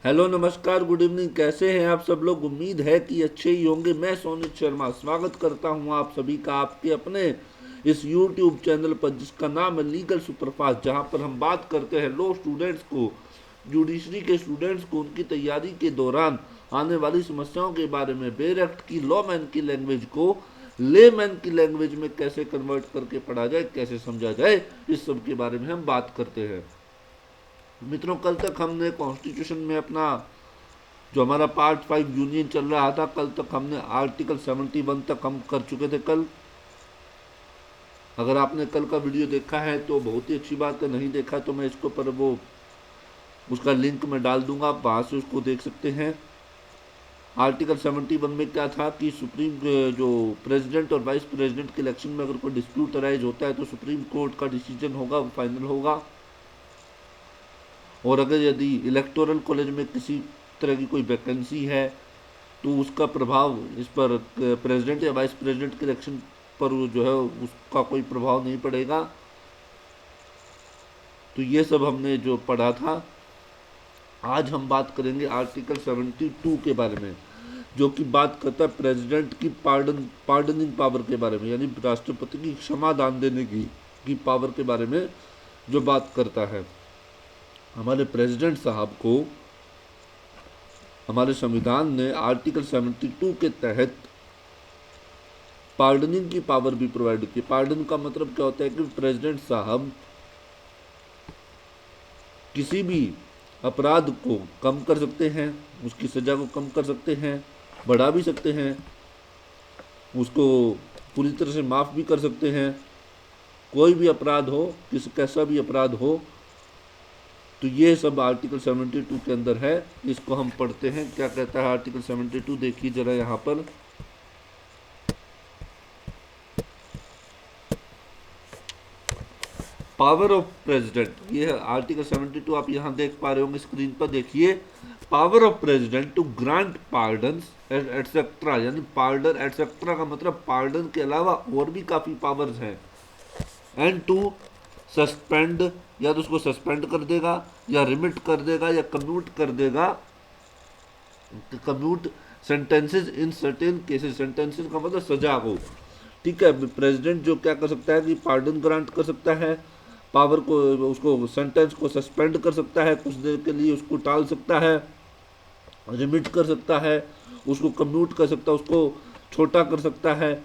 Hello नमस्कार good evening. कैसे हैं आप सब लोग? उम्मीद है कि अच्छे ही होंगे। मैं सोनित शर्मा स्वागत करता हूं आप सभी का आपके अपने इस YouTube चैनल पर जिसका नाम है लीगल सुपरफास्ट, जहां पर हम बात करते हैं लॉ स्टूडेंट्स को, जुडिशरी के स्टूडेंट्स को उनकी तैयारी के दौरान आने वाली समस्याओं के बारे में। बेर एक्ट की लॉ मैन की लैंग्वेज को लेमैन की लैंग्वेज में कैसे कन्वर्ट करके पढ़ा जाए, कैसे समझा जाए, इस सब के बारे में हम बात करते हैं। मित्रों, कल तक हमने कॉन्स्टिट्यूशन में अपना जो हमारा पार्ट 5 यूनियन चल रहा था, कल तक हमने आर्टिकल 71 तक हम कर चुके थे कल। अगर आपने कल का वीडियो देखा है तो बहुत ही अच्छी बात है, नहीं देखा तो मैं इसको पर वो उसका लिंक मैं डाल दूंगा, आप वहाँ से उसको देख सकते हैं। आर्टिकल 71 में क्या था कि सुप्रीम जो प्रेसिडेंट और वाइस प्रेसिडेंट के इलेक्शन में अगर कोई डिस्प्यूट अराइज होता है तो सुप्रीम कोर्ट का डिसीजन होगा, वो फाइनल होगा। और अगर यदि इलेक्टोरल कॉलेज में किसी तरह की कोई वैकेंसी है तो उसका प्रभाव इस पर प्रेसिडेंट या वाइस प्रेसिडेंट के इलेक्शन पर जो है उसका कोई प्रभाव नहीं पड़ेगा। तो ये सब हमने जो पढ़ा था। आज हम बात करेंगे आर्टिकल 72 के बारे में, जो कि बात करता है प्रेसिडेंट की पार्डनिंग पावर के बारे में, यानी राष्ट्रपति की क्षमा दान देने की पावर के बारे में जो बात करता है। हमारे प्रेसिडेंट साहब को हमारे संविधान ने आर्टिकल 72 के तहत पार्डनिंग की पावर भी प्रोवाइड की। पार्डन का मतलब क्या होता है कि प्रेसिडेंट साहब किसी भी अपराध को कम कर सकते हैं, उसकी सजा को कम कर सकते हैं, बढ़ा भी सकते हैं, उसको पूरी तरह से माफ़ भी कर सकते हैं। कोई भी अपराध हो, किसी कैसा भी अपराध हो, तो ये सब आर्टिकल 72 के अंदर है। इसको हम पढ़ते हैं, क्या कहता है आर्टिकल 72। देखिए जरा यहाँ पर, पावर ऑफ प्रेसिडेंट, ये है आर्टिकल 72। आप यहाँ देख पा रहे होंगे स्क्रीन पर, देखिए। Power of president to grant pardon etcetera, यानी पार्डन एटसेट्रा का मतलब पार्डन के अलावा और भी काफ़ी पावर्स हैं। एंड टू सस्पेंड, या तो उसको सस्पेंड कर देगा, या रिमिट कर देगा, या कम्यूट कर देगा, कम्यूट सेंटेंसेस इन सर्टेन केसेस। सेंटेंसेस का मतलब सजा को। ठीक है, प्रेसिडेंट जो क्या कर सकता है कि पार्डन ग्रांट कर सकता है, पावर को, उसको सेंटेंस को सस्पेंड कर सकता है, कुछ देर के लिए उसको टाल सकता है, रिमिट कर सकता है, उसको कम्यूट कर सकता है, उसको छोटा कर सकता है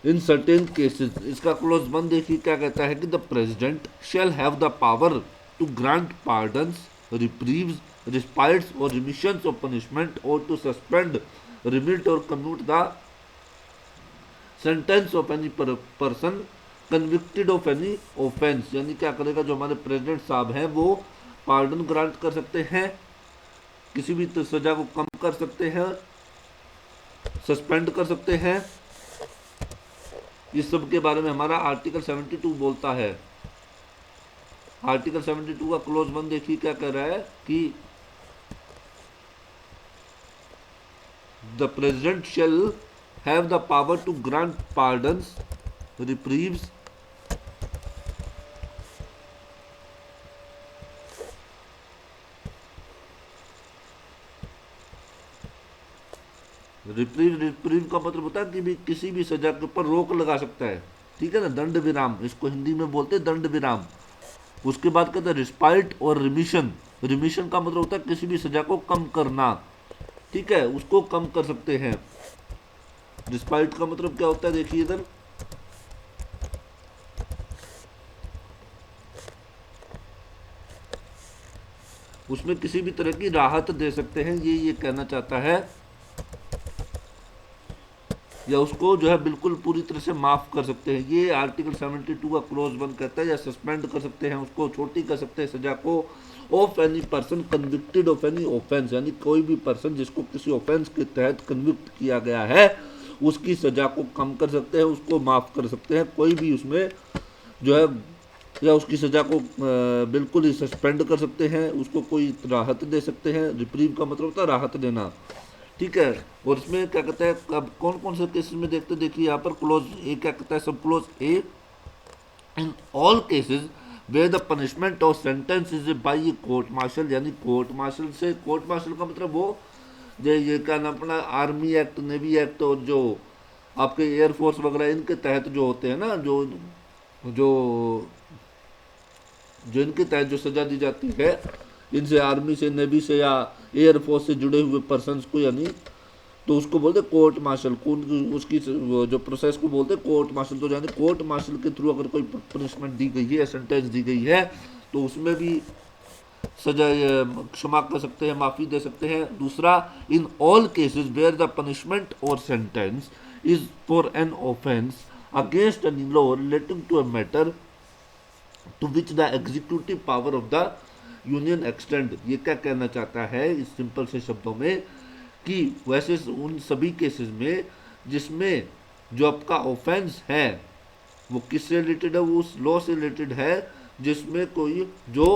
इन सर्टेन केसेस। इसका क्लोज 1 देखिए क्या कहता है कि the president shall have the power to grant pardons, reprieves, respites और रिमिशंस ऑफ पनिशमेंट, और टू सस्पेंड, रिमिट और commute the sentence of any person convicted of any offence. यानी क्या करेगा, जो हमारे प्रेसिडेंट साहब हैं वो पार्डन ग्रांट कर सकते हैं, किसी भी सजा को कम कर सकते हैं, सस्पेंड कर सकते हैं। इस सब के बारे में हमारा आर्टिकल 72 बोलता है। आर्टिकल 72 का क्लोज 1 देखिए क्या कह रहा है कि the president shall have the power to grant pardons, reprieves, reprieve का मतलब होता है कि भी किसी भी सजा के ऊपर रोक लगा सकता है। ठीक है ना, दंड विराम, इसको हिंदी में बोलते हैं दंड विराम। उसके बाद कहते हैं रिस्पाइट और रिमिशन। रिमिशन का मतलब होता है किसी भी सजा को कम करना। ठीक है, उसको कम कर सकते हैं। रिस्पाइट का मतलब क्या होता है, देखिए इधर, उसमें किसी भी तरह की राहत दे सकते हैं, ये कहना चाहता है, या उसको जो है बिल्कुल पूरी तरह से माफ़ कर सकते हैं। ये आर्टिकल 72 का क्लोज 1 कहता है। या सस्पेंड कर सकते हैं, उसको छोटी कर सकते हैं सजा को, of any person convicted of any offence, यानी कोई भी पर्सन जिसको किसी ऑफेंस के तहत कन्विक्ट किया गया है उसकी सजा को कम कर सकते हैं, उसको माफ़ कर सकते हैं, कोई भी उसमें जो है, या उसकी सज़ा को बिल्कुल ही सस्पेंड कर सकते हैं, उसको कोई राहत दे सकते हैं। रिप्रीव का मतलब होता है राहत देना। ठीक है, और इसमें क्या कहता है, अब कौन कौन से केसेस में देखते, देखिए यहाँ पर क्लोज ए क्या कहता है, सब clause A, in all cases where the punishment or sentence is by a court martial, यानी कोर्ट मार्शल से, कोर्ट मार्शल का मतलब वो ये क्या नाम अपना आर्मी एक्ट, नेवी एक्ट और जो आपके एयरफोर्स वगैरह इनके तहत जो होते हैं ना, जो जो जो इनके तहत जो सजा दी जाती है, इनसे आर्मी से, नेवी से या एयरफोर्स से जुड़े हुए पर्सन्स को, यानी तो उसको बोलते कोर्ट मार्शल को, उसकी जो प्रोसेस को बोलते कोर्ट मार्शल। तो यानी कोर्ट मार्शल के थ्रू अगर कोई पनिशमेंट दी गई है, सेंटेंस दी गई है, तो उसमें भी सजा क्षमा कर सकते हैं, माफ़ी दे सकते हैं। दूसरा, in all cases where the punishment or sentence is for an offence against an law relating to a matter to which the executive power of the union extend. ये क्या कहना चाहता है इस सिंपल से शब्दों में कि वैसे उन सभी केसेस में जिसमें जो आपका ऑफेंस है वो किससे रिलेटेड है, वो उस लॉ से रिलेटेड है जिसमें कोई जो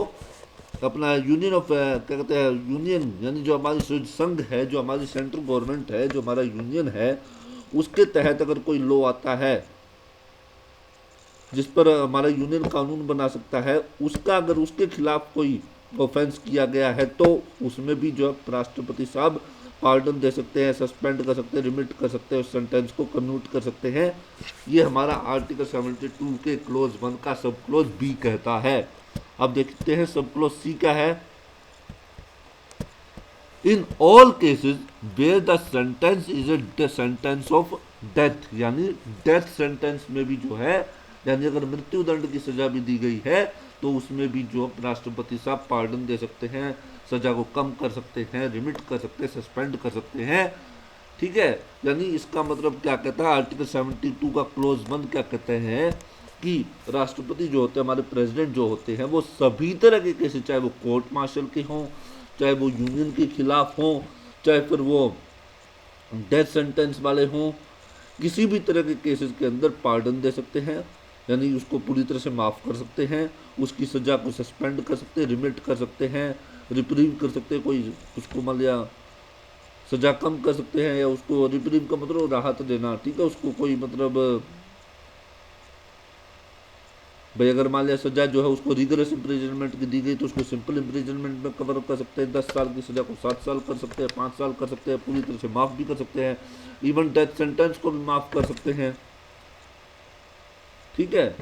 अपना यूनियन ऑफ क्या कहते हैं, यूनियन यानी जो हमारी संघ है, जो हमारी सेंट्रल गवर्नमेंट है, जो हमारा यूनियन है, उसके तहत अगर कोई लॉ आता है जिस पर हमारा यूनियन कानून बना सकता है, उसका अगर उसके खिलाफ कोई ऑफेंस किया गया है तो उसमें भी जो राष्ट्रपति साहब पार्डन दे सकते हैं, सस्पेंड कर सकते हैं, रिमिट कर सकते हैं, उस सेंटेंस को कम्यूट कर सकते हैं। ये हमारा आर्टिकल 72 के क्लोज 1 का सब क्लोज बी कहता है। अब देखते हैं सब क्लोज सी क्या है। In all cases where the sentence is a sentence of death, यानी डेथ सेंटेंस में भी जो है, यानी अगर मृत्यु दंड की सजा भी दी गई है तो उसमें भी जो राष्ट्रपति साहब पार्डन दे सकते हैं, सजा को कम कर सकते हैं, रिमिट कर सकते हैं, सस्पेंड कर सकते हैं। ठीक है, यानी इसका मतलब क्या कहता है आर्टिकल 72 का क्लोज 1 क्या कहते हैं कि राष्ट्रपति जो होते हैं, हमारे प्रेसिडेंट जो होते हैं, वो सभी तरह के केसेस, चाहे वो कोर्ट मार्शल के हों, चाहे वो यूनियन के खिलाफ हों, चाहे फिर वो डेथ सेंटेंस वाले हों, किसी भी तरह के केसेस के अंदर पार्डन दे सकते हैं, यानी उसको पूरी तरह से माफ़ कर सकते हैं, उसकी सज़ा को सस्पेंड कर सकते हैं, रिमिट कर सकते हैं, रिप्रीव कर सकते हैं, कोई उसको मान लिया सज़ा कम कर सकते हैं, या उसको रिप्रीव का मतलब राहत देना। ठीक है, उसको कोई मतलब भाई अगर मान लिया सजा जो है उसको रिगरस इम्प्रिजनमेंट की दी गई तो उसको सिंपल इम्प्रिजनमेंट में कवर कर सकते हैं, 10 साल की सजा को 7 साल कर सकते हैं, 5 साल कर सकते हैं, पूरी तरह से माफ़ भी कर सकते हैं, इवन डेथ सेंटेंस को भी माफ़ कर सकते हैं। ठीक है,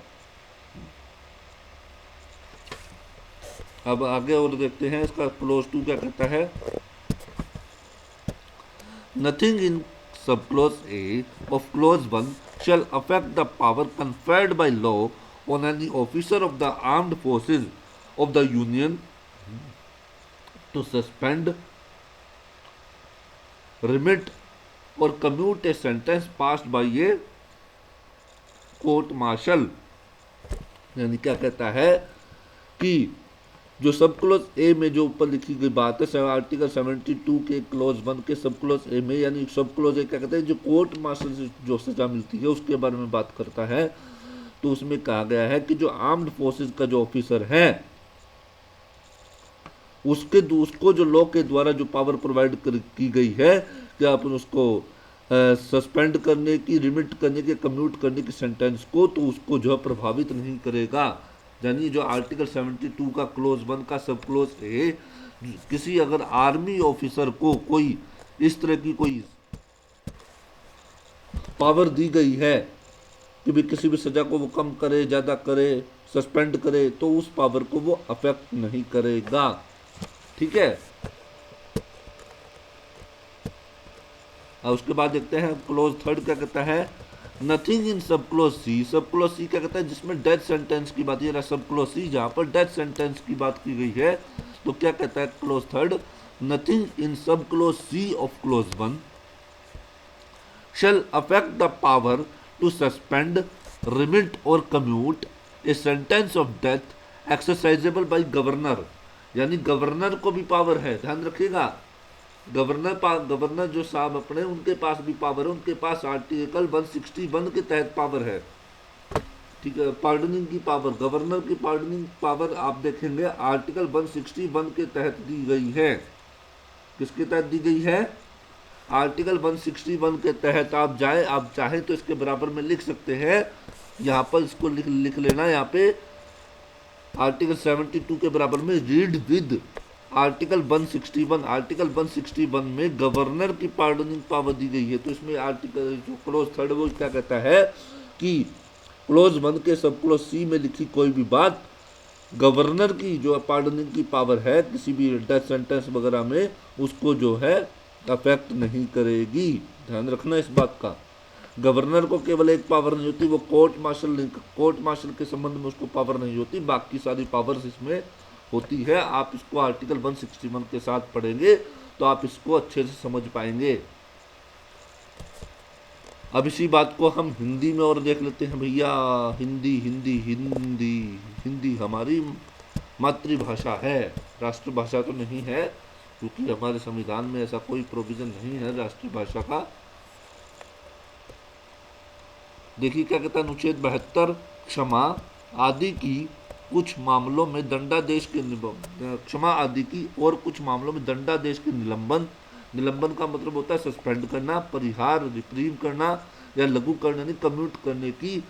अब आगे और देखते हैं इसका क्लोज 2 क्या कहता है। Nothing in sub clause A of clause 1 shall affect the power conferred by law on any officer of the armed forces of the union to suspend, remit or commute a sentence passed by a court martial। यानी क्या कहता है कि जो sub clause ए में जो ऊपर लिखी गई बात है आर्टिकल 72 के क्लोज 1 के सब क्लोज ए में, यानी सब क्लोज ए क्या कहते हैं, जो कोर्ट मार्शल से जो सजा मिलती है उसके बारे में बात करता है। तो उसमें कहा गया है कि जो आर्म्ड फोर्सेस का जो ऑफिसर है उसको जो लॉ के द्वारा जो पावर प्रोवाइड की गई है कि आप उसको सस्पेंड करने की, रिमिट करने के, कम्यूट करने की सेंटेंस को, तो उसको जो है प्रभावित नहीं करेगा। यानी जो आर्टिकल 72 का क्लोज 1 का सब क्लोज ए किसी अगर आर्मी ऑफिसर को कोई इस तरह की कोई पावर दी गई है कि भी किसी भी सजा को वो कम करे, ज़्यादा करे, सस्पेंड करे, तो उस पावर को वो अफेक्ट नहीं करेगा। ठीक है, और उसके बाद देखते हैं क्लोज 3 क्या कहता है। नथिंग इन सब क्लोज सी, सब क्लोज सी क्या कहता है, जिसमें डेथ सेंटेंस की बात, ये सब क्लोज सी जहाँ पर डेथ सेंटेंस की बात की गई है, तो क्या कहता है close 3, nothing in sub clause C of clause 1 shall affect the power to suspend, remit or commute a sentence of death exercisable by governor। यानी गवर्नर को भी पावर है, ध्यान रखिएगा, गवर्नर जो साहब अपने, उनके पास भी पावर है, उनके पास आर्टिकल 161 के तहत पावर है। ठीक है, पार्डनिंग की पावर, गवर्नर की पार्डनिंग पावर आप देखेंगे आर्टिकल 161 के तहत दी गई है। किसके तहत दी गई है, आर्टिकल 161 के तहत। आप चाहें तो इसके बराबर में लिख सकते हैं, यहाँ पर इसको लिख लेना, यहाँ पे आर्टिकल 72 के बराबर में रीड विद आर्टिकल 161। आर्टिकल 161 में गवर्नर की पार्डनिंग पावर दी गई है। तो इसमें आर्टिकल जो क्लोज थर्ड वो क्या कहता है कि क्लोज 1 के सब क्लोज सी में लिखी कोई भी बात गवर्नर की जो पार्डनिंग की पावर है किसी भी डेथ सेंटेंस वगैरह में उसको जो है अफेक्ट नहीं करेगी। ध्यान रखना इस बात का। गवर्नर को केवल एक पावर नहीं होती, वो कोर्ट मार्शल के संबंध में उसको पावर नहीं होती, बाकी सारी पावर्स इसमें होती है। आप इसको आर्टिकल 161 के साथ पढ़ेंगे तो आप इसको अच्छे से समझ पाएंगे। अब इसी बात को हम हिंदी में और देख लेते हैं भैया। हिंदी हिंदी हिंदी हिंदी हमारी मातृभाषा है, राष्ट्रभाषा तो नहीं है, क्योंकि हमारे संविधान में ऐसा कोई प्रोविजन नहीं है राष्ट्रभाषा का। देखिए क्या कहता है अनुच्छेद 72, क्षमा आदि की कुछ मामलों में दंडादेश के क्षमा आदि की और कुछ मामलों में दंडादेश के निलंबन का मतलब होता है सस्पेंड करना, परिहार रिप्रीव करना या लघु करने यानी कम्यूट करने की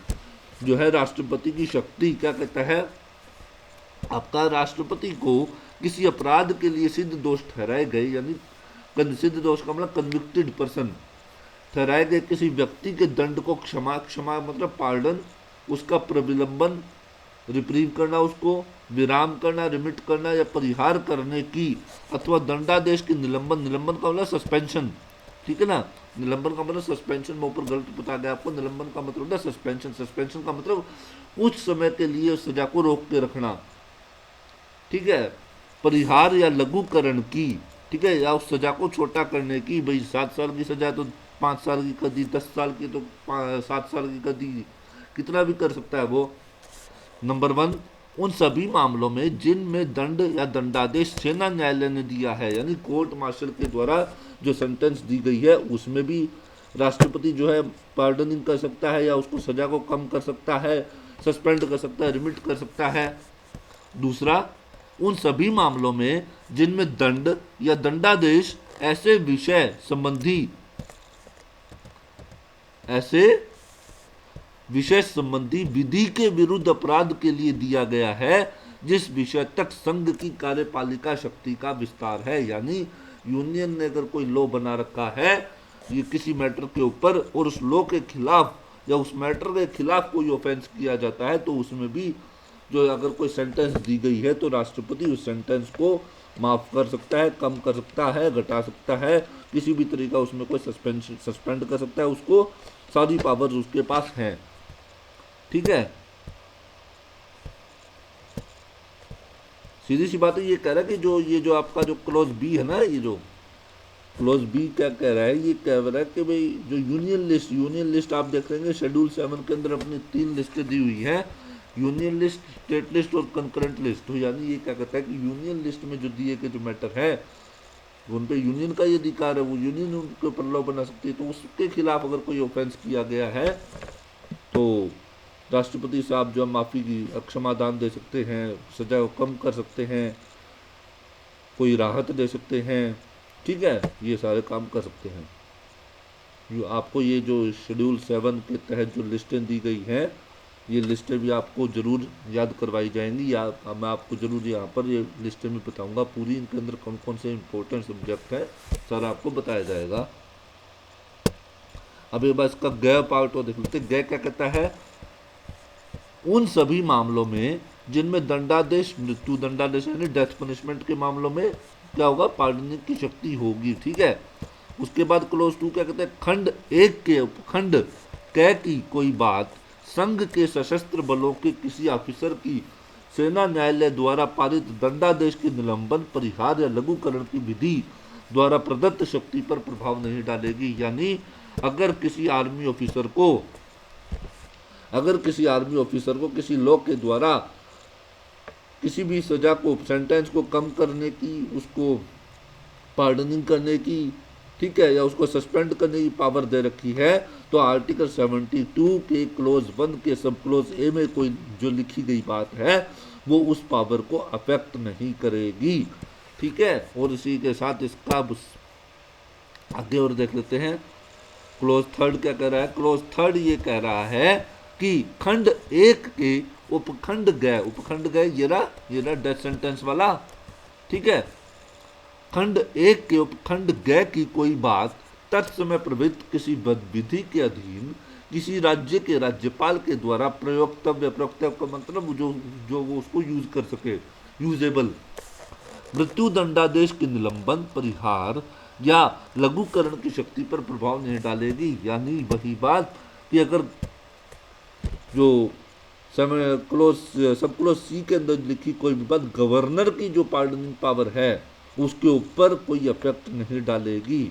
जो है राष्ट्रपति की शक्ति। क्या कहता है आपका राष्ट्रपति को किसी अपराध के लिए सिद्ध दोष ठहराए गए यानी सिद्ध दोष का मतलब कन्विक्टेड पर्सन ठहराए गए किसी व्यक्ति के दंड को क्षमा मतलब पार्डन, उसका प्रविलंबन रिप्रीव करना, उसको विराम करना, रिमिट करना या परिहार करने की अथवा दंडादेश के निलंबन का मतलब सस्पेंशन। ठीक है ना, निलंबन का मतलब सस्पेंशन में ऊपर गलत बता गया आपको। निलंबन का मतलब होता है सस्पेंशन का मतलब कुछ समय के लिए उस सजा को रोक के रखना। ठीक है, परिहार या लघुकरण की, ठीक है, या उस सजा को छोटा करने की। भाई 7 साल की सजा तो 5 साल की कर दी, 10 साल की तो 7 साल की कर दी, कितना भी कर सकता है वो। नंबर 1, उन सभी मामलों में जिनमें दंड या दंडादेश सेना न्यायालय ने दिया है यानी कोर्ट मार्शल के द्वारा जो सेंटेंस दी गई है उसमें भी राष्ट्रपति जो है पार्डनिंग कर सकता है या उसको सजा को कम कर सकता है, सस्पेंड कर सकता है, रिमिट कर सकता है। दूसरा, उन सभी मामलों में जिनमें दंड या दंडादेश ऐसे विषय संबंधी विधि के विरुद्ध अपराध के लिए दिया गया है जिस विषय तक संघ की कार्यपालिका शक्ति का विस्तार है। यानी यूनियन ने अगर कोई लॉ बना रखा है ये किसी मैटर के ऊपर और उस लॉ के खिलाफ या उस मैटर के खिलाफ कोई ऑफेंस किया जाता है तो उसमें भी जो अगर कोई सेंटेंस दी गई है तो राष्ट्रपति उस सेंटेंस को माफ कर सकता है, कम कर सकता है, घटा सकता है, किसी भी तरीका उसमें कोई सस्पेंड कर सकता है, उसको सारी पावर्स उसके पास हैं। ठीक है, सीधी सी बात है। ये कह रहा है कि ये जो आपका जो क्लोज बी है ना, ये जो क्लोज बी क्या कह रहा है, ये कह रहा है कि भाई जो यूनियन लिस्ट आप देख रहे हैं शेड्यूल 7 के अंदर अपनी 3 लिस्टें दी हुई हैं, यूनियन लिस्ट, स्टेट लिस्ट और कंकरेंट लिस्ट। तो यानी ये क्या कहता है कि यूनियन लिस्ट में जो दिए गए जो मैटर है उन पे यूनियन का ये अधिकार है, वो यूनियन उनके ऊपर लॉ बना सकती है। तो उसके खिलाफ अगर कोई ऑफेंस किया गया है तो राष्ट्रपति साहब जो माफ़ी की क्षमादान दे सकते हैं, सजा को कम कर सकते हैं, कोई राहत दे सकते हैं। ठीक है, ये सारे काम कर सकते हैं। आपको ये जो शेड्यूल 7 के तहत जो लिस्टें दी गई हैं ये लिस्टें भी आपको ज़रूर याद करवाई जाएंगी या मैं आपको ज़रूर यहाँ पर ये लिस्टें में बताऊँगा पूरी, इनके अंदर कौन कौन से इंपॉर्टेंट सब्जेक्ट है सारा आपको बताया जाएगा। अब एक बार इसका गै पार्ट और देख लेते। गै क्या कहता है, उन सभी मामलों में जिनमें दंडादेश, मृत्यु दंडादेश यानी डेथ पनिशमेंट के मामलों में क्या होगा, पार्डनिंग की शक्ति होगी। ठीक है, उसके बाद क्लोज 2 क्या कहते हैं, खंड 1 के खंड कै की कोई बात संघ के सशस्त्र बलों के किसी ऑफिसर की सेना न्यायालय द्वारा पारित दंडादेश के निलंबन, परिहार या लघुकरण की विधि द्वारा प्रदत्त शक्ति पर प्रभाव नहीं डालेगी। यानी अगर किसी आर्मी ऑफिसर को किसी लॉ के द्वारा किसी भी सजा को, सेंटेंस को कम करने की, उसको पार्डनिंग करने की, ठीक है, या उसको सस्पेंड करने की पावर दे रखी है तो आर्टिकल 72 के क्लोज 1 के सब क्लोज ए में कोई जो लिखी गई बात है वो उस पावर को अफेक्ट नहीं करेगी। ठीक है, और इसी के साथ इसका आगे और देख लेते हैं। क्लोज 3 क्या कह रहा है, क्लोज 3 ये कह रहा है कि खंड 1 के उपखंड गए ये रहा डेथ सेंटेंस वाला, ठीक है। खंड 1 के उपखंड गए की कोई बात तत्समय प्रवृत्त किसी विधि के अधीन किसी राज्य के राज्यपाल के द्वारा प्रयोक्तव्य का मतलब जो वो उसको यूज कर सके, यूजेबल, मृत्यु दंडादेश के निलंबन, परिहार या लघुकरण की शक्ति पर प्रभाव नहीं डालेगी। यानी वही बात कि अगर जो समय क्लोज सब क्लोज सी के अंदर लिखी कोई भी बात गवर्नर की जो पार्डनिंग पावर है उसके ऊपर कोई इफेक्ट नहीं डालेगी।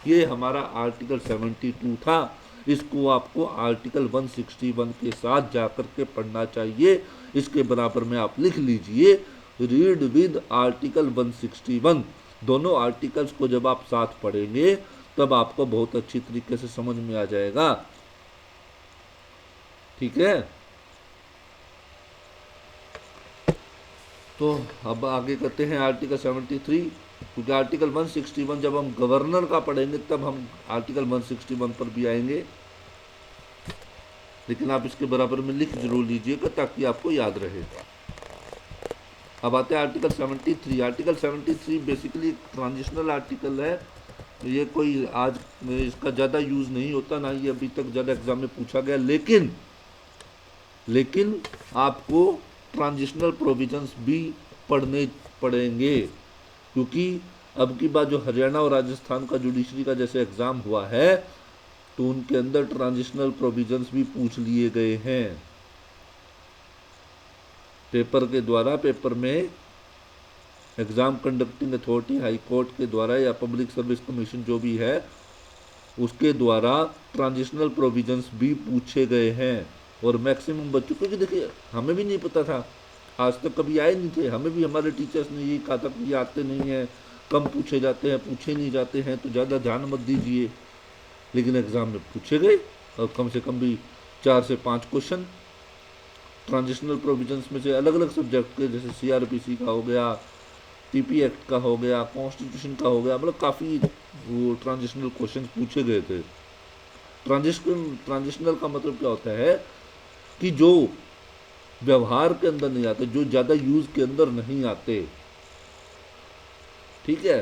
ये हमारा आर्टिकल 72 था। इसको आपको आर्टिकल 161 के साथ जाकर के पढ़ना चाहिए। इसके बराबर में आप लिख लीजिए रीड विद आर्टिकल 161। दोनों आर्टिकल्स को जब आप साथ पढ़ेंगे तब आपको बहुत अच्छी तरीके से समझ में आ जाएगा, ठीक है। तो अब आगे करते हैं आर्टिकल 73, क्योंकि आर्टिकल 161 जब हम गवर्नर का पढ़ेंगे तब हम आर्टिकल 161 पर भी आएंगे, लेकिन आप इसके बराबर में लिख जरूर लीजिएगा ताकि आपको याद रहे। अब आते हैं article 73। Article 73 basically transitional article है। ये कोई आज इसका ज़्यादा यूज़ नहीं होता, ना ये अभी तक ज़्यादा एग्जाम में पूछा गया, लेकिन आपको ट्रांजिशनल प्रोविजंस भी पढ़ने पड़ेंगे, क्योंकि अब की बात जो हरियाणा और राजस्थान का जुडिशरी का जैसे एग्ज़ाम हुआ है तो उनके अंदर ट्रांजिशनल प्रोविजंस भी पूछ लिए गए हैं पेपर के द्वारा। पेपर में exam conducting authority high court के द्वारा या पब्लिक सर्विस कमीशन जो भी है उसके द्वारा ट्रांजिशनल प्रोविजंस भी पूछे गए हैं। और मैक्सिमम बच्चों, क्योंकि देखिए हमें भी नहीं पता था, आज तक कभी आए नहीं थे, हमें भी हमारे टीचर्स ने यही कहा था कि ये आते नहीं हैं, कम पूछे जाते हैं, पूछे नहीं जाते हैं तो ज़्यादा ध्यान मत दीजिए। लेकिन एग्ज़ाम में पूछे गए और कम से कम भी 4 से 5 क्वेश्चन ट्रांजिशनल प्रोविजंस में से अलग अलग सब्जेक्ट के, जैसे CRPC का हो गया, TP एक्ट का हो गया, कॉन्स्टिट्यूशन का हो गया, मतलब काफ़ी वो ट्रांजिशनल क्वेश्चन पूछे गए थे। ट्रांजिशनल का मतलब क्या होता है कि जो व्यवहार के अंदर नहीं आते, जो ज़्यादा यूज के अंदर नहीं आते, ठीक है,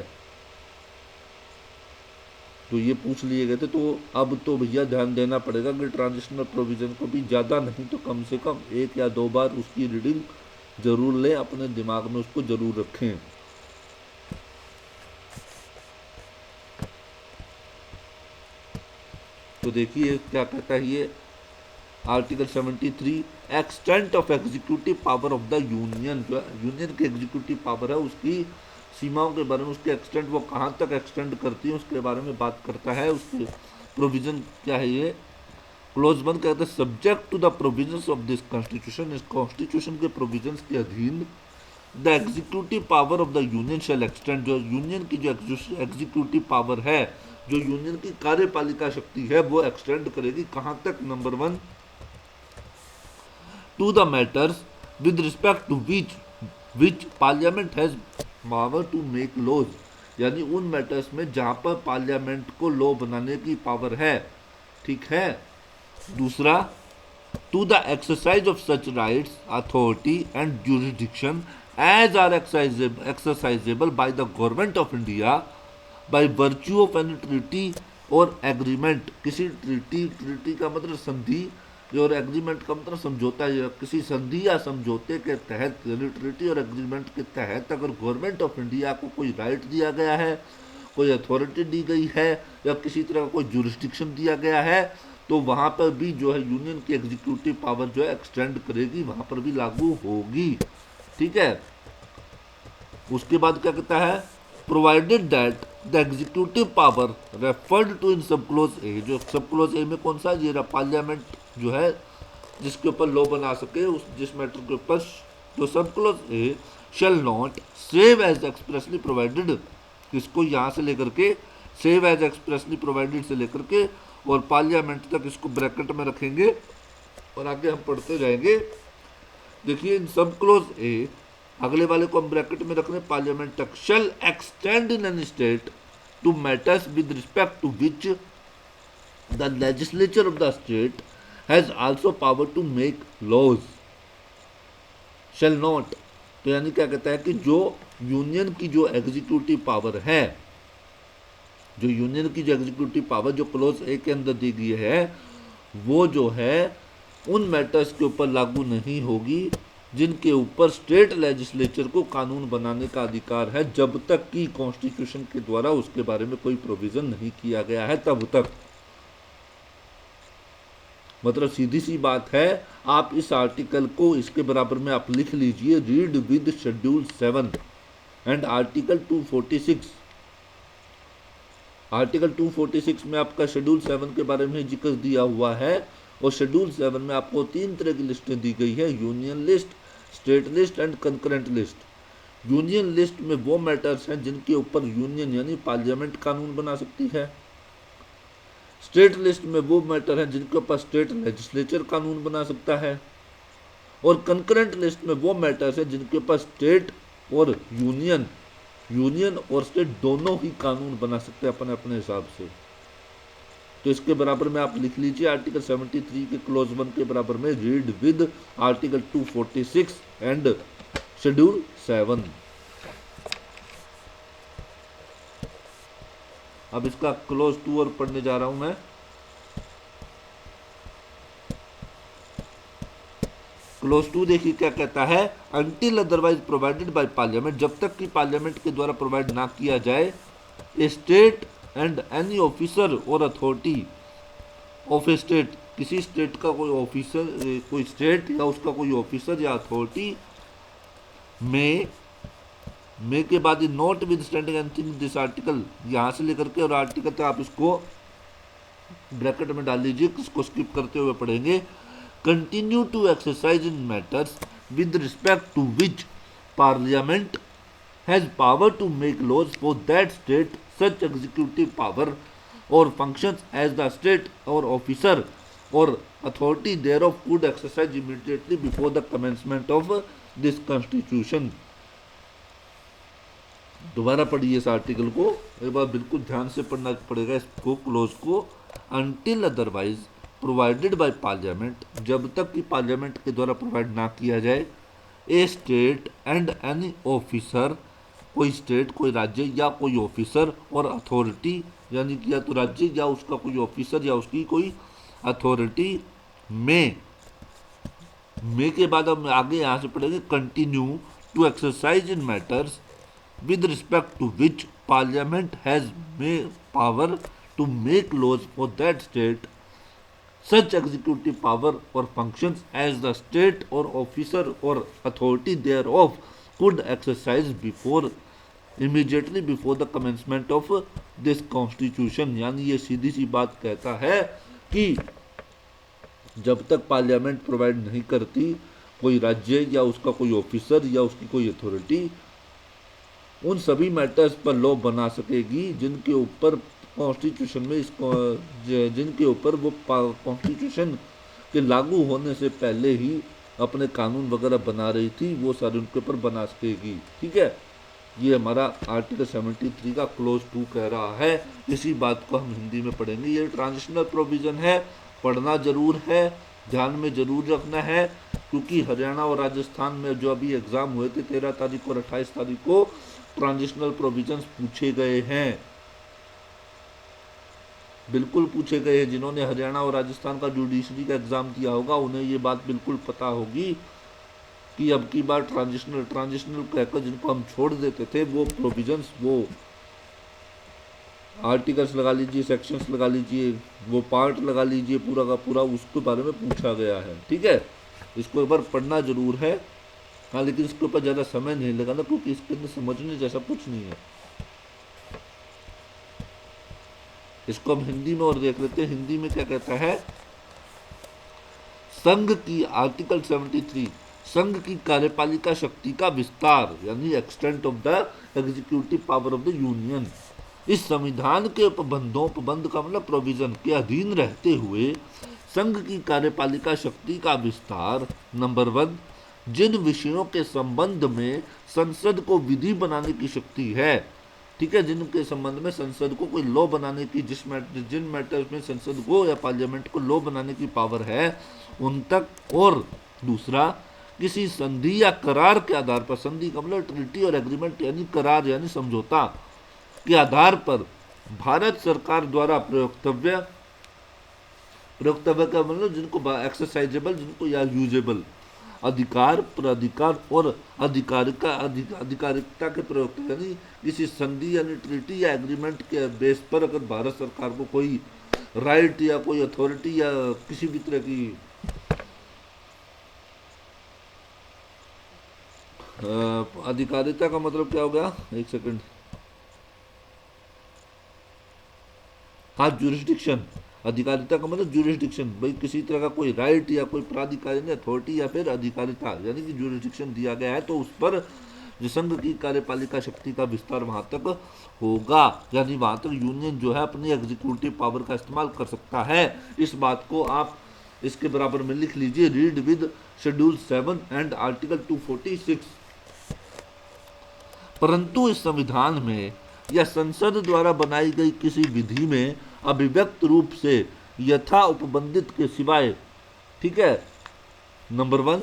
तो ये पूछ लिए गए थे। तो अब तो भैया ध्यान देना पड़ेगा कि ट्रांजिशनल प्रोविजन को भी ज़्यादा नहीं तो कम से कम 1 या 2 बार उसकी रीडिंग जरूर लें, अपने दिमाग में उसको जरूर रखें। तो देखिए क्या कहता है ये article 73, extent of executive power of the union. जो यूनियन की एग्जीक्यूटिव पावर है उसकी सीमाओं के बारे में, उसके एक्सटेंट, वो कहाँ तक एक्सटेंड करती है उसके बारे में बात करता है। उसके प्रोविजन क्या है ये क्लोज 1 कहते हैं subject to the provisions of this constitution. इस कॉन्स्टिट्यूशन के प्रोविजंस के अधीन the executive power of the union shall extend. जो यूनियन की जो एग्जीक्यूटिव पावर है, जो यूनियन की कार्यपालिका शक्ति है, वो एक्सटेंड करेगी कहाँ तक। Number 1, to the matters with respect to which parliament has power to make laws. यानी उन मैटर्स में जहाँ पर पार्लियामेंट को लॉ बनाने की पावर है, ठीक है। दूसरा, to the exercise of such rights authority and jurisdiction as are exercisable by the government of India by virtue of any treaty और एग्रीमेंट। किसी ट्रीटी का मतलब संधि, और एग्रीमेंट का मतलब समझौता, या किसी संधि या समझौते के तहत, यानी ट्रीटी और एग्रीमेंट के तहत अगर गवर्नमेंट ऑफ इंडिया को कोई राइट दिया गया है, कोई अथॉरिटी दी गई है, या किसी तरह का कोई जुरिस्डिक्शन दिया गया है, तो वहाँ पर भी जो है यूनियन की एग्जीक्यूटिव पावर जो है एक्सटेंड करेगी, वहाँ पर भी लागू होगी, ठीक है। उसके बाद क्या कहता है, provided that the executive power referred to in sub clause ए। जो सब क्लोज ए में कौन सा, ये पार्लियामेंट जो है जिसके ऊपर लॉ बना सके, उस जिस मैटर के ऊपर, जो sub clause A shall not save as expressly provided, इसको यहाँ से लेकर के सेव एज एक्सप्रेसली प्रोवाइडेड से लेकर के और पार्लियामेंट तक इसको ब्रैकेट में रखेंगे और आगे हम पढ़ते जाएंगे। देखिए इन सब क्लोज ए, अगले वाले को हम ब्रैकेट में रख रहे हैं, पार्लियामेंट तक, shall extend in any state to matters with respect to which the legislature of the state has also power to make laws. Shall not, तो यानी क्या कहता है कि जो यूनियन की जो एग्जीक्यूटिव पावर है, जो यूनियन की जो एग्जीक्यूटिव पावर जो क्लोज ए के अंदर दी गई है, वो जो है उन मैटर्स के ऊपर लागू नहीं होगी जिनके ऊपर स्टेट लेजिस्लेचर को कानून बनाने का अधिकार है, जब तक कि कॉन्स्टिट्यूशन के द्वारा उसके बारे में कोई प्रोविजन नहीं किया गया है, तब तक। मतलब सीधी सी बात है, आप इस आर्टिकल को इसके बराबर में आप लिख लीजिए, read with schedule 7 and article 246। Article 246 में आपका शेड्यूल 7 के बारे में जिक्र दिया हुआ है, और शेड्यूल 7 में आपको 3 तरह की लिस्टें दी गई है, union list, state list and concurrent list. Union list में वो मैटर्स हैं जिनके ऊपर यूनियन यानी पार्लियामेंट कानून बना सकती है। स्टेट लिस्ट में वो मैटर हैं जिनके ऊपर स्टेट लेजिस्लेचर कानून बना सकता है, और कंकरेंट लिस्ट में वो मैटर्स हैं जिनके ऊपर स्टेट और यूनियन और स्टेट दोनों ही कानून बना सकते हैं अपने अपने हिसाब से। तो इसके बराबर में आप लिख लीजिए आर्टिकल 73 के क्लोज 1 के बराबर में, read with article 246 and schedule 7। अब इसका क्लोज 2 और पढ़ने जा रहा हूं मैं। क्लोज 2 देखिए क्या कहता है, until otherwise provided by parliament, जब तक कि पार्लियामेंट के द्वारा प्रोवाइड ना किया जाए, ए स्टेट एंड एनी ऑफिसर और अथॉरिटी ऑफ ए स्टेट, किसी स्टेट का कोई ऑफिसर, कोई स्टेट या उसका कोई ऑफिसर या अथॉरिटी में के बाद not with standing anything this article, यहाँ से लेकर के और आर्टिकल तक आप इसको ब्रैकेट में डाल लीजिए, इसको स्किप करते हुए पढ़ेंगे। Continue to exercise in matters with respect to which parliament has power to make laws for that state, such executive power और functions as the state or officer or authority thereof could exercise immediately before the commencement of this constitution। दोबारा पढ़िए इस article को एक बार, बिल्कुल ध्यान से पढ़ना पड़ेगा इसको, क्लोज को। Until otherwise provided by parliament, जब तक कि पार्लियामेंट के द्वारा प्रोवाइड ना किया जाए, ए स्टेट एंड एनी ऑफिसर, कोई स्टेट, कोई राज्य या कोई ऑफिसर और अथॉरिटी, यानी कि या तो राज्य या उसका कोई ऑफिसर या उसकी कोई अथॉरिटी में के बाद हम आगे यहाँ से पढ़ेंगे, continue to exercise in matters with respect to which parliament has power to make laws for that state, such executive power और फंक्शंस एज द स्टेट और ऑफिसर और authority thereof could exercise before immediately before the commencement of this constitution. यानी ये सीधी सी बात कहता है कि जब तक पार्लियामेंट प्रोवाइड नहीं करती, कोई राज्य या उसका कोई ऑफिसर या उसकी कोई अथॉरिटी उन सभी मैटर्स पर लॉ बना सकेगी जिनके ऊपर कॉन्स्टिट्यूशन में जिनके ऊपर वो कॉन्स्टिट्यूशन के लागू होने से पहले ही अपने कानून वगैरह बना रही थी, वो सारे उनके ऊपर बना सकेगी। ठीक है, ये हमारा आर्टिकल 73 का क्लोज 2 कह रहा है। इसी बात को हम हिंदी में पढ़ेंगे। ये ट्रांजिशनल प्रोविजन है, पढ़ना जरूर है, ध्यान में जरूर रखना है, क्योंकि हरियाणा और राजस्थान में जो अभी एग्जाम हुए थे 13 तारीख और 28 तारीख को, ट्रांजिशनल प्रोविजंस पूछे गए हैं, बिल्कुल पूछे गए हैं। जिन्होंने हरियाणा और राजस्थान का जुडिशरी का एग्जाम दिया होगा उन्हें ये बात बिल्कुल पता होगी कि अब की बार ट्रांजिशनल कहकर जिनको हम छोड़ देते थे, वो प्रोविजंस, वो आर्टिकल्स लगा लीजिए, सेक्शंस लगा लीजिए, वो पार्ट लगा लीजिए, पूरा का पूरा उसके बारे में पूछा गया है। ठीक है, इसको एक बार पढ़ना जरूर है। हाँ, लेकिन इसके ऊपर ज़्यादा समय नहीं लगाना, क्योंकि इसके अंदर समझने जैसा कुछ नहीं है। इसको हम हिंदी में और देख लेते हैं। हिंदी में क्या कहता है, संघ की आर्टिकल 73, संघ की कार्यपालिका शक्ति का विस्तार, यानी extent of the executive power of the union, इस संविधान के उपबंध का मतलब प्रोविजन के अधीन रहते हुए संघ की कार्यपालिका शक्ति का विस्तार, नंबर 1, जिन विषयों के संबंध में संसद को विधि बनाने की शक्ति है। ठीक है, जिनके संबंध में संसद को कोई लॉ बनाने की, जिन मैटर्स में संसद को या पार्लियामेंट को लॉ बनाने की पावर है उन तक। और दूसरा, किसी संधि या करार के आधार पर, संधि का मतलब ट्रीटी और एग्रीमेंट यानी करार यानी समझौता के आधार पर भारत सरकार द्वारा प्रयोक्तव्य, प्रयोक्तव्य का मतलब जिनको एक्सरसाइजेबल, जिनको या यूजेबल अधिकार, प्राधिकार और आधिकारिकता के प्रयोग, यानी किसी संधि यानी ट्रीटी या एग्रीमेंट के बेस पर अगर भारत सरकार को कोई राइट या कोई अथॉरिटी या किसी भी तरह की अधिकारिता का मतलब क्या हो गया, एक सेकंड, हाँ जुरिस्डिक्शन, अधिकारिता का मतलब जुरिस्डिक्शन, भाई किसी तरह का कोई राइट या कोई प्राधिकार यानी अथॉरिटी या फिर अधिकारिता यानी कि जुरिस्डिक्शन दिया गया है तो उस पर जो संघ की कार्यपालिका शक्ति का विस्तार वहां तक होगा, यानी वहां तक यूनियन जो है अपनी एग्जीक्यूटिव पावर का इस्तेमाल कर सकता है। इस बात को आप इसके बराबर में लिख लीजिए, read with schedule 7 and article 246। परंतु इस संविधान में या संसद द्वारा बनाई गई किसी विधि में अभिव्यक्त रूप से यथा उपबंधित के सिवाय, ठीक है, नंबर 1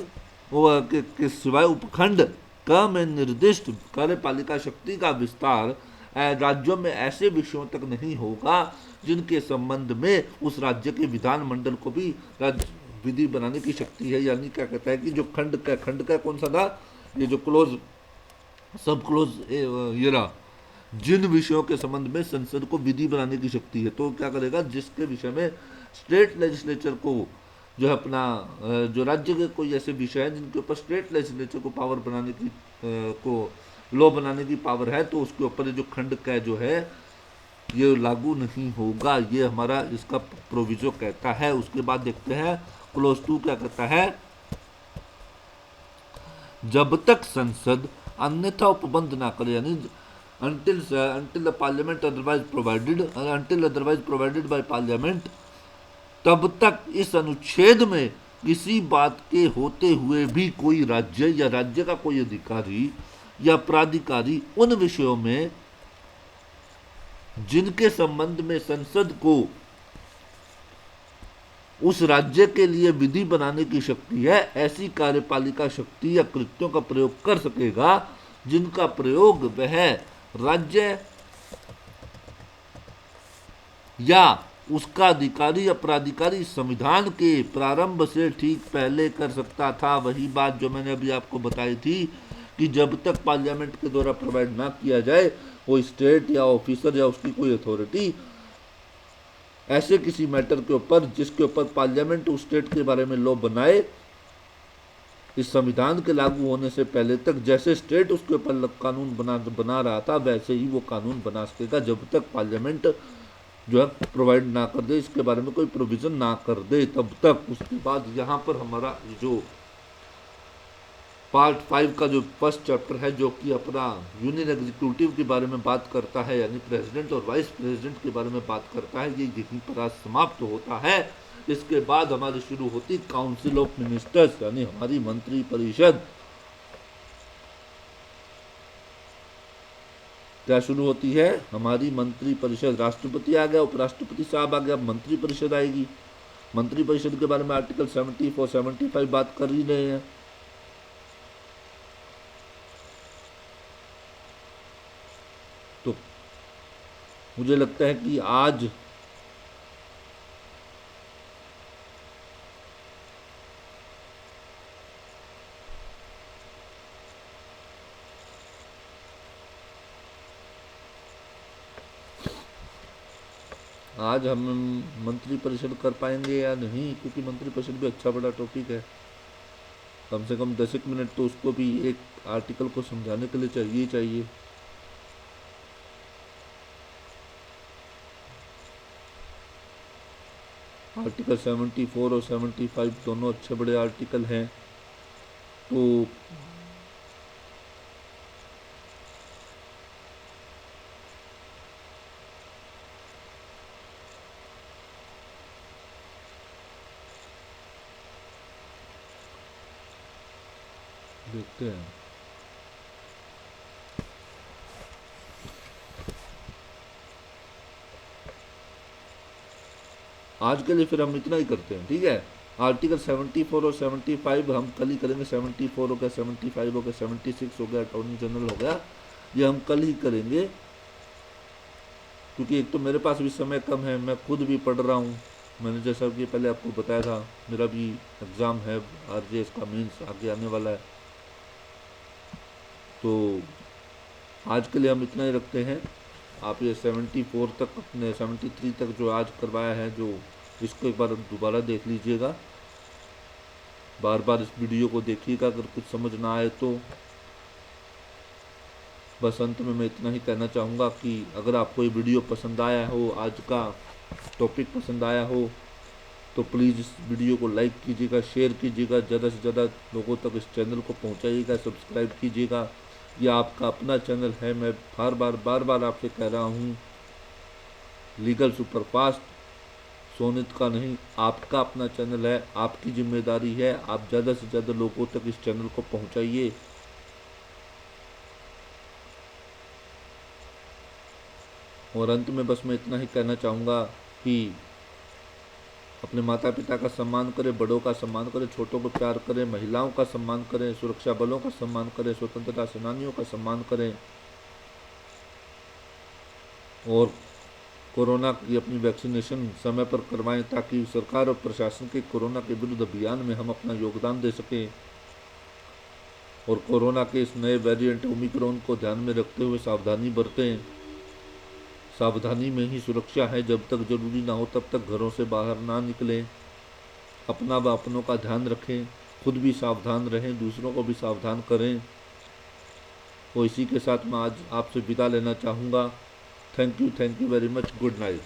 के सिवाय उपखंड क में निर्दिष्ट कार्यपालिका शक्ति का विस्तार राज्यों में ऐसे विषयों तक नहीं होगा जिनके संबंध में उस राज्य के विधानमंडल को भी राज्य विधि बनाने की शक्ति है। यानी क्या कहता है कि जो खंड का कौन सा था, ये जो क्लोज सब क्लोज ये रहा, जिन विषयों के संबंध में संसद को विधि बनाने की शक्ति है, तो क्या करेगा, जिसके विषय में स्टेट लेजिस्लेचर को जो है अपना जो राज्य के कोई ऐसे विषय हैं जिनके ऊपर स्टेट लेजिस्लेचर को पावर बनाने की को लॉ बनाने की पावर है, तो उसके ऊपर जो खंड का जो है ये लागू नहीं होगा, ये हमारा इसका प्रोविजो कहता है। उसके बाद देखते हैं क्लोज 2 क्या कहता है, जब तक संसद अन्यथा उपबंध ना करे, यानी until the parliament otherwise provided by parliament, तब तक इस अनुच्छेद में किसी बात के होते हुए भी कोई राज्य या राज्य का कोई अधिकारी या प्राधिकारी उन विषयों में जिनके संबंध में संसद को उस राज्य के लिए विधि बनाने की शक्ति है, ऐसी कार्यपालिका शक्ति या कृत्यों का प्रयोग कर सकेगा जिनका प्रयोग वह राज्य या उसका अधिकारी या प्राधिकारी संविधान के प्रारंभ से ठीक पहले कर सकता था। वही बात जो मैंने अभी आपको बताई थी कि जब तक पार्लियामेंट के द्वारा प्रोवाइड ना किया जाए, कोई स्टेट या ऑफिसर या उसकी कोई अथॉरिटी ऐसे किसी मैटर के ऊपर जिसके ऊपर पार्लियामेंट उस स्टेट के बारे में लॉ बनाए, इस संविधान के लागू होने से पहले तक जैसे स्टेट उसके ऊपर कानून बना रहा था वैसे ही वो कानून बना सकेगा, जब तक पार्लियामेंट जो है प्रोवाइड ना कर दे, इसके बारे में कोई प्रोविजन ना कर दे तब तक। उसके बाद यहाँ पर हमारा जो पार्ट 5 का जो फर्स्ट चैप्टर है जो कि अपना यूनियन एग्जीक्यूटिव के बारे में बात करता है, यानी प्रेसिडेंट और वाइस प्रेसिडेंट के बारे में बात करता है, ये यहीं पर आज समाप्त होता है। इसके बाद हमारी शुरू होती काउंसिल ऑफ मिनिस्टर्स, यानी हमारी मंत्री परिषद। क्या शुरू होती है, हमारी मंत्री परिषद। राष्ट्रपति आ गया, उपराष्ट्रपति साहब आ गया, मंत्री परिषद आएगी। मंत्री परिषद के बारे में आर्टिकल 74 75 बात कर ही रहे हैं। तो मुझे लगता है कि आज हम मंत्री परिषद कर पाएंगे या नहीं, क्योंकि मंत्री परिषद भी अच्छा बड़ा टॉपिक है। कम से कम 10 मिनट तो उसको भी एक आर्टिकल को समझाने के लिए चाहिए। आर्टिकल 74 और 75 दोनों अच्छे बड़े आर्टिकल हैं। तो देखते हैं। आज के लिए फिर हम इतना ही करते हैं, ठीक है। आर्टिकल 74 और 75 हम कल ही करेंगे। 74 हो गया, 75 हो गया, 76 हो गया, अटॉर्नी जनरल हो गया, ये हम कल ही करेंगे, क्योंकि एक तो मेरे पास भी समय कम है, मैं खुद भी पढ़ रहा हूँ। मैंने जैसा कि पहले आपको बताया था, मेरा भी एग्ज़ाम है आरजेएस का, मीन्स आगे आने वाला है। तो आज के लिए हम इतना ही रखते हैं। आप ये 74 तक, अपने 73 तक जो आज करवाया है, जो इसको एक बार दोबारा देख लीजिएगा, बार बार इस वीडियो को देखिएगा, अगर कुछ समझ ना आए तो। बस अंत में मैं इतना ही कहना चाहूँगा कि अगर आपको ये वीडियो पसंद आया हो, आज का टॉपिक पसंद आया हो, तो प्लीज़ इस वीडियो को लाइक कीजिएगा, शेयर कीजिएगा, ज़्यादा से ज़्यादा लोगों तक इस चैनल को पहुँचाइएगा, सब्सक्राइब कीजिएगा। ये आपका अपना चैनल है, मैं बार बार आपसे कह रहा हूँ, लीगल सुपरफास्ट सोनित का नहीं, आपका अपना चैनल है, आपकी जिम्मेदारी है, आप ज़्यादा से ज़्यादा लोगों तक इस चैनल को पहुँचाइए। और अंत में बस मैं इतना ही कहना चाहूँगा कि अपने माता पिता का सम्मान करें, बड़ों का सम्मान करें, छोटों को प्यार करें, महिलाओं का सम्मान करें, सुरक्षा बलों का सम्मान करें, स्वतंत्रता सेनानियों का सम्मान करें, और कोरोना की अपनी वैक्सीनेशन समय पर करवाएं, ताकि सरकार और प्रशासन के कोरोना के विरुद्ध अभियान में हम अपना योगदान दे सकें। और कोरोना के इस नए वेरिएंट ओमिक्रॉन को ध्यान में रखते हुए सावधानी बरतें। सावधानी में ही सुरक्षा है, जब तक जरूरी ना हो तब तक घरों से बाहर ना निकलें, अपना व अपनों का ध्यान रखें, खुद भी सावधान रहें, दूसरों को भी सावधान करें। तो इसी के साथ मैं आज आपसे विदा लेना चाहूँगा। Thank you very much, good night.